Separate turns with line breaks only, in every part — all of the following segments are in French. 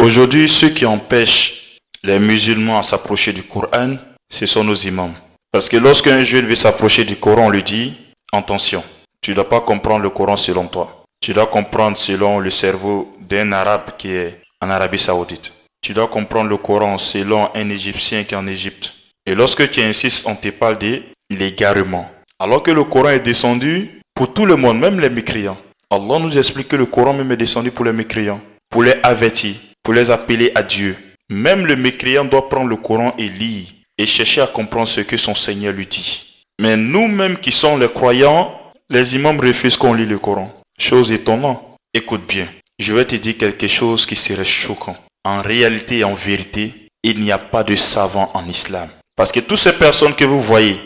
Aujourd'hui, ceux qui empêchent les musulmans à s'approcher du Coran, ce sont nos imams. Parce que lorsqu'un jeune veut s'approcher du Coran, on lui dit « Attention, tu ne dois pas comprendre le Coran selon toi. Tu dois comprendre selon le cerveau d'un arabe qui est en Arabie Saoudite. Tu dois comprendre le Coran selon un Égyptien qui est en Égypte. » Et lorsque tu insistes, on te parle de l'égarement. Alors que le Coran est descendu pour tout le monde, même les mécréants. Allah nous explique que le Coran même est descendu pour les mécréants, pour les avertir, pour les appeler à Dieu. Même le mécréant doit prendre le Coran et lire, et chercher à comprendre ce que son Seigneur lui dit. Mais nous-mêmes qui sommes les croyants, les imams refusent qu'on lit le Coran. Chose étonnante. Écoute bien, je vais te dire quelque chose qui serait choquant. En réalité et en vérité, il n'y a pas de savants en islam. Parce que toutes ces personnes que vous voyez,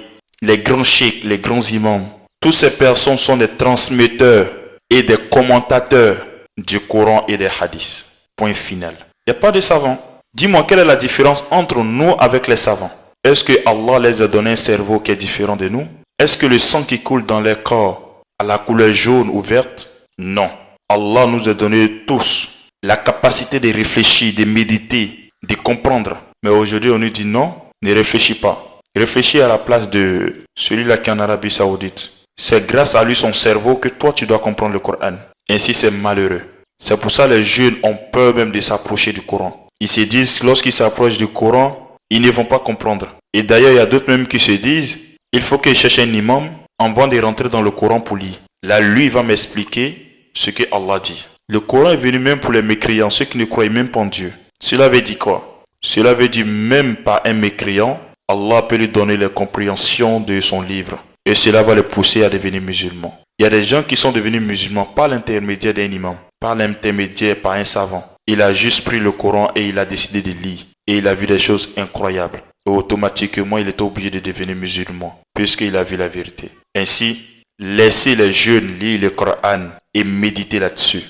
les grands cheikhs, les grands imams, toutes ces personnes sont des transmetteurs et des commentateurs du Coran et des hadiths. Point final. Il n'y a pas de savants. Dis-moi, quelle est la différence entre nous avec les savants? Est-ce que Allah les a donné un cerveau qui est différent de nous? Est-ce que le sang qui coule dans leur corps a la couleur jaune ou verte? Non. Allah nous a donné tous la capacité de réfléchir, de méditer, de comprendre. Mais aujourd'hui, on nous dit non, ne réfléchis pas. Réfléchis à la place de celui-là qui est en Arabie Saoudite. C'est grâce à lui, son cerveau, que toi, tu dois comprendre le Coran. Ainsi, c'est malheureux. C'est pour ça que les jeunes ont peur même de s'approcher du Coran. Ils se disent, lorsqu'ils s'approchent du Coran, ils ne vont pas comprendre. Et d'ailleurs, il y a d'autres même qui se disent, il faut qu'ils cherchent un imam avant de rentrer dans le Coran pour lire. Là, lui, il va m'expliquer ce que Allah dit. Le Coran est venu même pour les mécréants, ceux qui ne croyaient même pas en Dieu. Cela veut dire quoi? Cela veut dire même pas un mécréant, Allah peut lui donner la compréhension de son livre. Et cela va le pousser à devenir musulman. Il y a des gens qui sont devenus musulmans par l'intermédiaire d'un imam, par l'intermédiaire par un savant. Il a juste pris le Coran et il a décidé de lire. Et il a vu des choses incroyables. Et automatiquement, il est obligé de devenir musulman, puisqu'il a vu la vérité. Ainsi, laissez les jeunes lire le Coran et méditer là-dessus.